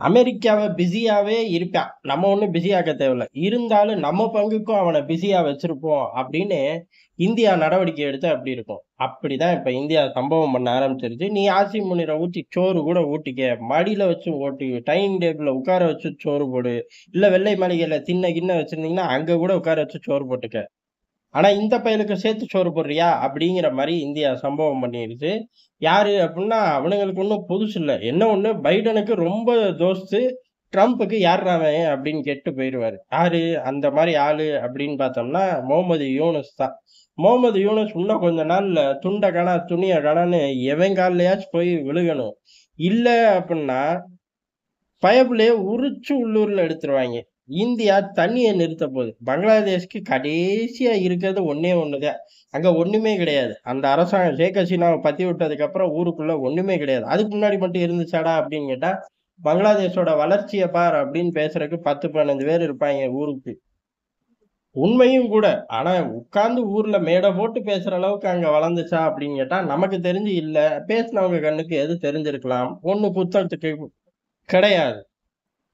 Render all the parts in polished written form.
அமெரிக்காவை பிஸியாவே இருப்பான். நம்ம ஒண்ணும் பிஸியாக்க தேவையில்ல. இருந்தாலும் நம்ம பங்குக்கும் அவன பிஸியா வச்சிருப்போம் அப்படின்னு இந்தியா நடவடிக்கை எடுத்தா எப்படி இருக்கும்? அப்படிதான் இப்ப இந்தியா சம்பவம் பண்ண ஆரம்பிச்சிருச்சு. நீ ஆசி முனிர ஊத்தி சோறு கூட ஊட்டிக்க. மடியில வச்சு ஓட்டு. டைனிங் டேபிள்ல உட்கார வச்சு சோறு போடு. இல்ல வெள்ளை மாளிகையில திண்ண கிண்ண வச்சிருந்தீங்கன்னா, அங்க கூட உட்கார வச்சு சோறு போட்டுக்க. ஆனா இந்த பயலுக்கு சேர்த்து சோறு போடுறியா? அப்படிங்கிற மாரி இந்தியா சம்பவம் பண்ணிருச்சு. யாரு அப்டின்னா, அவனுங்களுக்கு ஒண்ணும் புதுசு இல்ல. என்ன ஒண்ணு பைடனுக்கு ரொம்ப தோஸ்து. ட்ரம்புக்கு யார்றா அவன் அப்படின்னு கேட்டு போயிருவாரு. யாரு அந்த மாரி ஆளு அப்படின்னு பார்த்தோம்னா, முகமது யூனுஸ் தான். முகமது யூனுஸ் இன்னும் கொஞ்ச நாள்ல துண்ட காணா, துணிய காணான்னு எவன் கால்லயாச்சும் போய் விழுகணும். இல்ல அப்டின்னா, பயப்புலயே உரிச்சு உள்ளூர்ல எடுத்துருவாய்ங்க. இந்தியா தண்ணிய நிறுத்த போகுது. பங்களாதேஷ்க்கு கடைசியா இருக்கிறது ஒண்ணே ஒண்ணுதான். அங்க ஒண்ணுமே கிடையாது. அந்த அரசாங்கம் ஷேக் ஹசீனாவ பத்தி விட்டதுக்கு அப்புறம் ஊருக்குள்ள ஒண்ணுமே கிடையாது. அதுக்கு முன்னாடி மட்டும் இருந்துச்சாடா அப்படின்னு கேட்டா, பங்களாதேஷோட வளர்ச்சிய பார் அப்படின்னு பேசுறதுக்கு 10, 15 பேர் இருப்பாய்ங்க ஊருக்கு. உண்மையும் கூட. ஆனா உட்கார்ந்து ஊர்ல மேடை போட்டு பேசுற அளவுக்கு அங்க வளர்ந்துச்சா அப்படின்னு கேட்டா, நமக்கு தெரிஞ்சு இல்ல. பேசினவங்க கண்ணுக்கு எது தெரிஞ்சிருக்கலாம்? ஒண்ணு புத்தகத்துக்கு கிடையாது.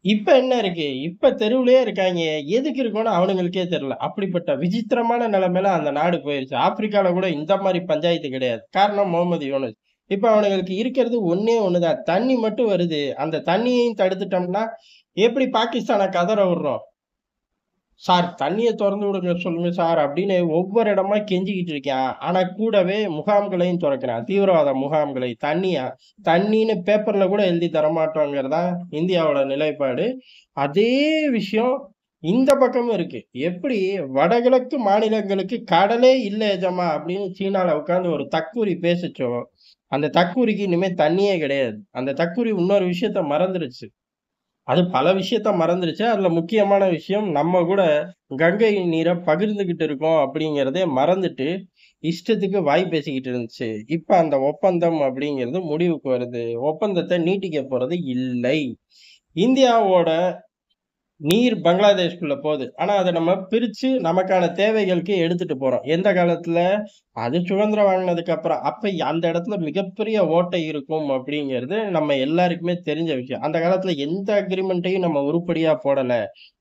இப்ப என்ன இருக்கு? இப்ப தெருவுலயே இருக்காய்ங்க. எதுக்கு இருக்கோன்னு அவனுங்களுக்கே தெரியல. அப்படிப்பட்ட விசித்திரமான நிலைமையில அந்த நாடு போயிருச்சு. ஆப்பிரிக்கால கூட இந்த மாரி பஞ்சாயத்து கிடையாது. காரணம் முகமது யூனுஸ். இப்ப அவனுங்களுக்கு இருக்கிறது ஒண்ணே ஒண்ணுதான். தண்ணி மட்டும் வருது. அந்த தண்ணியையும் தடுத்துட்டோம்னா, எப்படி பாகிஸ்தான கதற விடுறோம்? சார் தண்ணிய தொறந்து விடுங்க சொல்லுங்க சார் அப்படின்னு ஒவ்வொரு இடமா கெஞ்சிக்கிட்டு இருக்கான். ஆனா கூடவே முகாம்களையும் தொறக்கிறான். தீவிரவாத முகாம்களை. தண்ணியா? தண்ணின்னு பேப்பர்ல கூட எழுதி தரமாட்டோங்கிறதுதான் இந்தியாவோட நிலைப்பாடு. அதே விஷயம் இந்த பக்கமும் இருக்கு. எப்படி வடகிழக்கு மாநிலங்களுக்கு கடலே இல்ல எஜமா அப்படின்னு சீனால உட்கார்ந்து ஒரு தக்கூரி பேசுச்சோ, அந்த தக்கூரிக்கு இனிமே தண்ணியே கிடையாது. அந்த தக்கூரி இன்னொரு விஷயத்த மறந்துருச்சு. அது பல விஷயத்த மறந்துருச்சு. அதுல முக்கியமான விஷயம் நம்ம கூட கங்கை நீர பகிர்ந்துகிட்டு இருக்கோம் அப்படிங்கிறதே மறந்துட்டு, இஷ்டத்துக்கு வாய் பேசிக்கிட்டு இருந்துச்சு. இப்ப அந்த ஒப்பந்தம் அப்படிங்கிறது முடிவுக்கு வருது. ஒப்பந்தத்த நீட்டிக்க போறது இல்லை. இந்தியாவோட நீர் பங்களாதேஷ்குள்ள போகுது. ஆனா அத நம்ம பிரிச்சு நமக்கான தேவைகளுக்கு எடுத்துட்டு போறோம். எந்த காலத்துல? அது சுதந்திரம் வாங்குனதுக்கு அப்புறம். அப்ப அந்த இடத்துல மிகப்பெரிய ஓட்டை இருக்கும் அப்படிங்கிறது நம்ம எல்லாருக்குமே தெரிஞ்ச விஷயம். அந்த காலத்துல எந்த அக்ரீமென்ட்டையும் நம்ம உருப்படியா போடல.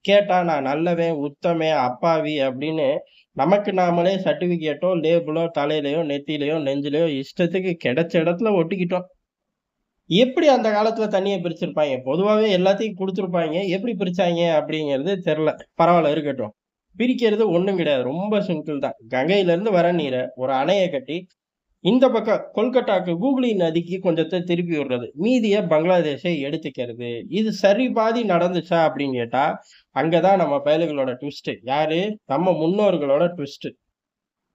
கேட்டா நான் நல்லவன், உத்தமன், அப்பாவி அப்படின்னு நமக்கு நாமளே சர்டிபிகேட்டோ, லேபிளோ தலையிலயோ, நெத்தியிலயோ, நெஞ்சிலயோ இஷ்டத்துக்கு கிடைச்ச இடத்துல ஒட்டிக்கிட்டோம். எப்படி அந்த காலத்துல தண்ணீய பிரிச்சிருப்பாய்ங்க? பொதுவாவே எல்லாத்தையும் குடுத்துருப்பாய்ங்க. எப்படி பிரிச்சாய்ங்க அப்படிங்கிறது தெர்ல. பரவால்ல இருக்கட்டும். பிரிக்கிறது ஒண்ணும் கிடையாது. ரொம்ப சிம்பிள் தான். கங்கையில இருந்து வர நீர ஒரு அணைய கட்டி, இந்த பக்கம் கொல்கட்டாக்கு ஹூக்ளி நதிக்கு கொஞ்சத்த திருப்பி விடுறது. மீதிய பங்களாதேஷை எடுத்துக்கிறது. இது சரி பாதி நடந்துச்சா அப்படின்னு கேட்டா, அங்க தான் நம்ம பயலுகளோட ட்விஸ்ட். யாரு? நம்ம முன்னோர்களோட ட்விஸ்ட்.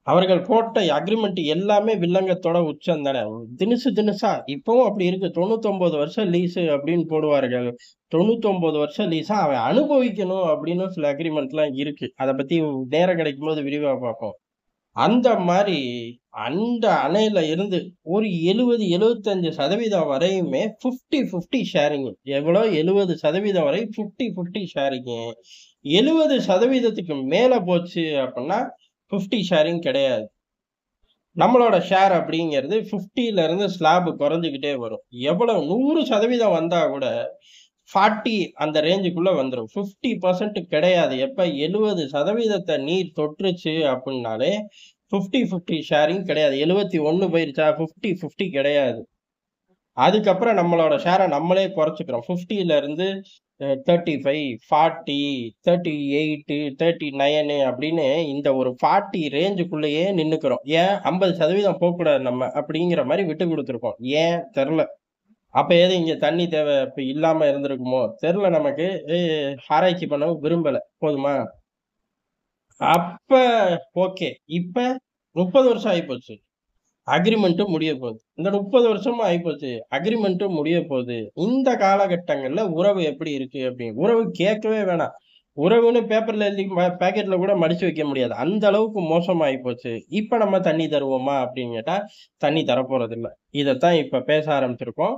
அவர்கள் போட்ட அக்ரிமெண்ட் எல்லாமே வில்லங்கத்தோட உச்சம் தானே. தினுசு தினுசா இப்பவும் அப்படி இருக்கு. 99 வருஷம் லீஸு அப்படின்னு போடுவார்கள். 99 வருஷம் லீஸா அவன் அனுபவிக்கணும் அப்படின்னு சில அக்ரிமெண்ட்லாம் இருக்கு. அத பத்தி நேரம் கிடைக்கும்போது விரிவா பார்ப்போம். அந்த மாரி அந்த அணையில இருந்து ஒரு 70, 75% வரையுமே 50, 50 ஷேரிங். எவ்வளோ 70% வரை 50, 50 ஷேரிங். 70%க்கு மேல போச்சு அப்படின்னா 50 ஷேரிங் கிடையாது. நம்மளோட ஷேர் அப்படிங்கிறது 50ல இருந்து ஸ்லாப் குறைஞ்சுகிட்டே வரும். எவ்வளவு 100% வந்தா கூட 40 அந்த ரேஞ்சுக்குள்ள வந்துரும். 50% கிடையாது. எப்ப 70% நீர் தொற்றுச்சு அப்படின்னாலே 50, 50 ஷேரிங் கிடையாது. 71 போயிருச்சா 50, 50 கிடையாது. அதுக்கப்புறம் நம்மளோட ஷேர நம்மளே குறைச்சுக்கிறோம். 50ல இருந்து 35, 40, 38, 39 அப்படின்னு இந்த ஒரு 40 ரேஞ்சுக்குள்ளேயே நின்னுக்கிறோம். ஏன் 50% போக்கூடாது நம்ம அப்படிங்கிற மாரி விட்டு குடுத்துருக்கோம். ஏன் தெர்ல. அப்ப ஏது இங்க தண்ணி தேவை இப்ப இல்லாம இருந்திருக்குமோ? தெர்ல நமக்கு. எ ஆராய்ச்சி பண்ணவும் விரும்பல. போதுமா? அப்ப ஓகே. இப்ப 30 வருஷம் ஆயிப்போச்சு. அக்ரிமென்ட்டும் முடிய போகுது. இந்த 30 வருஷமும் ஆயிப்போச்சு. அக்ரிமென்ட்டும் முடிய போகுது. இந்த காலகட்டங்கள்ல உறவு எப்படி இருக்கு அப்படின்னு. உறவு கேட்கவே வேணாம். உறவுன்னு பேப்பர்ல எழுதி பாக்கெட்ல கூட மடிச்சு வைக்க முடியாது. அந்த அளவுக்கு மோசமாயி போச்சு. இப்ப நம்ம தண்ணி தருவோமா அப்படின்னு கேட்டா, தண்ணி தரப்போறதில்ல. இதத்தான் இப்ப பேச ஆரம்பிச்சிருக்கோம்.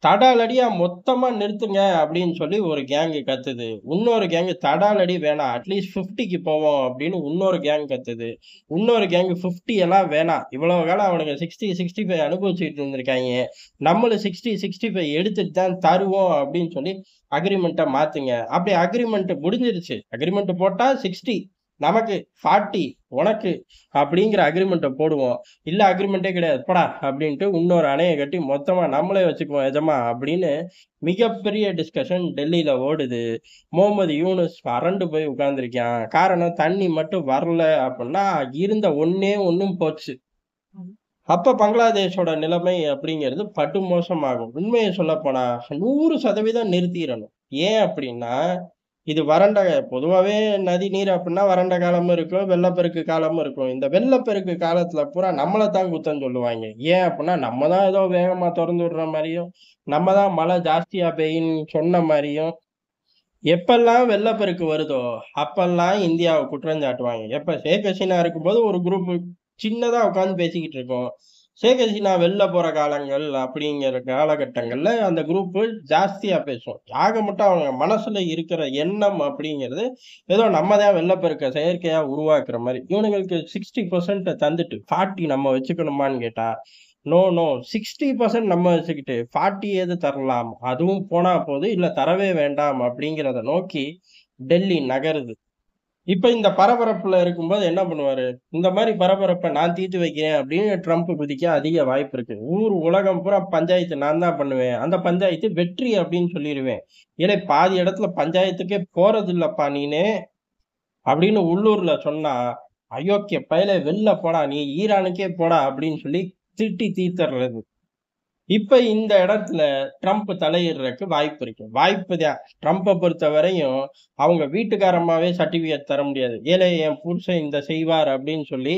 தடாலடியா மொத்தமா நிறுத்துங்க அப்படின்னு சொல்லி ஒரு கேங்கு கத்துது. இன்னொரு கேங்கு தடாலடி வேணாம். அட்லீஸ்ட் 50க்கு போவோம் அப்படின்னு இன்னொரு கேங் கத்துது. இன்னொரு கேங் 50 எல்லாம் வேணாம். இவ்வளவு காலம் அவனுங்க 60, 65 அனுபவிச்சுட்டு இருந்திருக்காங்க. நம்மளும் 60, 65 எடுத்துட்டு தான் தருவோம் அப்படின்னு சொல்லி அக்ரிமெண்ட்ட மாத்துங்க. அப்படி அக்ரிமெண்ட் முடிஞ்சிருச்சு. அக்ரிமெண்ட் போட்டா 60 நமக்கு, 40 உனக்கு அப்படிங்கிற அக்ரிமெண்ட்ட போடுவோம். இல்ல அக்ரிமெண்டே கிடையாது போடா அப்படின்ட்டு இன்னொரு அணைய கட்டி மொத்தமா நம்மளே வச்சுக்குவோம் எஜமா அப்படின்னு மிகப்பெரிய டிஸ்கஷன் டெல்லியில ஓடுது. முகமது யூனுஸ் அரண்டு போய் உட்கார்ந்திருக்கான். காரணம் தண்ணி மட்டும் வரல அப்படின்னா இருந்த ஒண்ணே ஒண்ணும் போச்சு. அப்ப பங்களாதேஷோட நிலைமை அப்படிங்கிறது படு மோசமாகும். உண்மையை சொல்லப் போனா 100% நிறுத்திரணும். ஏன் அப்படின்னா இது வறண்ட பொதுவாவே நதி நீர் அப்படின்னா வறண்ட காலமும் இருக்கும், வெள்ளப்பெருக்கு காலமும் இருக்கும். இந்த வெள்ளப்பெருக்கு காலத்துல பூரா நம்மள தான் குத்தம் சொல்லுவாங்க. ஏன் அப்படின்னா நம்ம தான் ஏதோ வேகமா தொறந்து விடுற மாதிரியும், நம்ம தான் மழை ஜாஸ்தியா பெய்யும்னு சொன்ன மாதிரியும், எப்பெல்லாம் வெள்ளப்பெருக்கு வருதோ அப்பெல்லாம் இந்தியாவை குற்றம் சாட்டுவாங்க. எப்ப ஷேக் ஹசீனா இருக்கும்போது ஒரு குரூப் சின்னதா உட்கார்ந்து பேசிக்கிட்டு இருக்கோம். ஷேக் ஹசீனா வெளில போற காலங்கள் அப்படிங்கிற காலகட்டங்கள்ல அந்த குரூப் ஜாஸ்தியா பேசும். ஆக மட்டும் அவங்க மனசுல இருக்கிற எண்ணம் அப்படிங்கிறது ஏதோ நம்ம தான் வெள்ளப்பெருக்க செயற்கையா உருவாக்குற மாதிரி. இவனுங்களுக்கு 60% தந்துட்டு 40 நம்ம வச்சுக்கணுமான்னு கேட்டா நோ நோ 60% நம்ம வச்சுக்கிட்டு 40 ஏது தரலாம், அதுவும் போனா போது, இல்ல தரவே வேண்டாம் அப்படிங்கிறத நோக்கி டெல்லி நகருது. இப்ப இந்த பரபரப்புல இருக்கும்போது என்ன பண்ணுவாரு? இந்த மாதிரி பரபரப்ப நான் தீர்த்து வைக்கிறேன் அப்படின்னு ட்ரம்ப் குதிக்க அதிக வாய்ப்பு இருக்கு. ஊர் உலகம் பூரா பஞ்சாயத்து நான் தான் பண்ணுவேன். அந்த பஞ்சாயத்து வெற்றி அப்படின்னு சொல்லிருவேன். ஏலே பாதி இடத்துல பஞ்சாயத்துக்கே போறது இல்லப்பா நீனு அப்படின்னு உள்ளூர்ல சொன்னா, அயோக்கிய பயலே வெளில போடா, நீ ஈரானுக்கே போடா அப்படின்னு சொல்லி திட்டி தீர்த்தர்றது. இப்ப இந்த இடத்துல ட்ரம்ப் தலையிடுறதுக்கு வாய்ப்பு இருக்கு. வாய்ப்பு தான். ட்ரம்ப பொறுத்தவரையும் அவங்க வீட்டுக்காரம்மாவே சர்டிபிகேட் தர முடியாது. ஏலே என் புருஷன் இந்த செய்வார் அப்படின்னு சொல்லி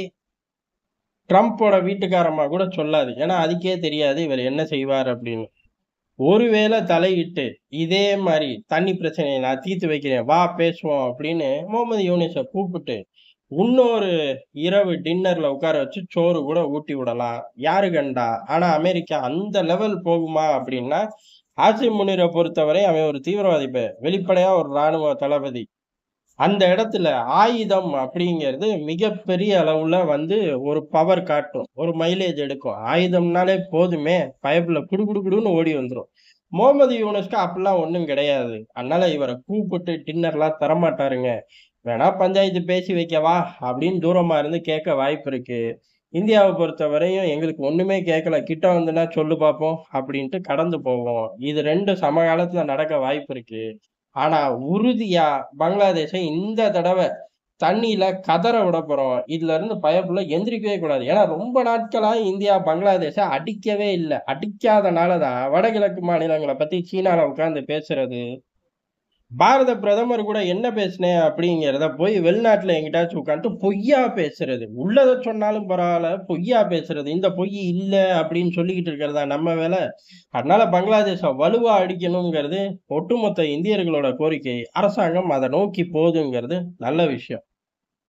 ட்ரம்போட வீட்டுக்காரம்மா கூட சொல்லாது. ஏன்னா அதுக்கே தெரியாது இவர் என்ன செய்வார் அப்படின்னு. ஒருவேளை தலையிட்டு இதே மாதிரி தண்ணி பிரச்சனையை நான் தீர்த்து வைக்கிறேன் வா பேசுவோம் அப்படின்னு முகமது யூனிஸை கூப்பிட்டு இன்னொரு இரவு டின்னர்ல உட்கார வச்சு சோறு கூட ஊட்டி விடலாம். யாரு கண்டா? ஆனா அமெரிக்கா அந்த லெவல் போகுமா அப்படின்னா ஆசிம் முனிரை பொறுத்தவரை அவன் ஒரு தீவிரவாதி, வெளிப்படையா ஒரு ராணுவ தளபதி. அந்த இடத்துல ஆயுதம் அப்படிங்கிறது மிகப்பெரிய அளவுல ஒரு பவர் காட்டும், ஒரு மைலேஜ் எடுக்கும். ஆயுதம்னாலே போதுமே, பயப்புல குடுகுடுன்னு ஓடி வந்துரும். முகமது யூனுஸ்க்கு அப்படிலாம் ஒண்ணும் கிடையாது. அதனால இவரை கூப்பிட்டு டின்னர்லாம் தரமாட்டாருங்க. வேணா பஞ்சாயத்து பேசி வைக்கவா அப்படின்னு தூரமா இருந்து கேட்க வாய்ப்பு இருக்கு. இந்தியாவை பொறுத்தவரையும் எங்களுக்கு ஒண்ணுமே கேட்கல, கிட்ட வந்துன்னா சொல்லு பார்ப்போம் அப்படின்ட்டு கடந்து போவோம். இது ரெண்டும் சமகாலத்துல நடக்க வாய்ப்பு இருக்கு. ஆனா உறுதியா பங்களாதேஷை இந்த தடவை தண்ணியில கதற விட போறோம். இதுல இருந்து பயப்புல எந்திரிக்கவே கூடாது. ஏன்னா ரொம்ப நாட்களா இந்தியா பங்களாதேஷை அடிக்கவே இல்லை. அடிக்காதனாலதான் வடகிழக்கு மாநிலங்களை பத்தி சீனால உட்கார்ந்து பேசுறது, பாரத பிரதமர் கூட என்ன பேசினேன் அப்படிங்கிறத போய் வெளிநாட்டுல எங்கிட்டாச்சும் உட்காந்துட்டு பொய்யா பேசுறது. உள்ளதை சொன்னாலும் பரவாயில்ல, பொய்யா பேசுறது. இந்த பொய் இல்ல அப்படின்னு சொல்லிக்கிட்டு இருக்கிறதா நம்ம வேலை? அதனால பங்களாதேஷ வலுவா அடிக்கணுங்கிறது ஒட்டுமொத்த இந்தியர்களோட கோரிக்கை. அரசாங்கம் அதை நோக்கி போகுதுங்கிறது நல்ல விஷயம்.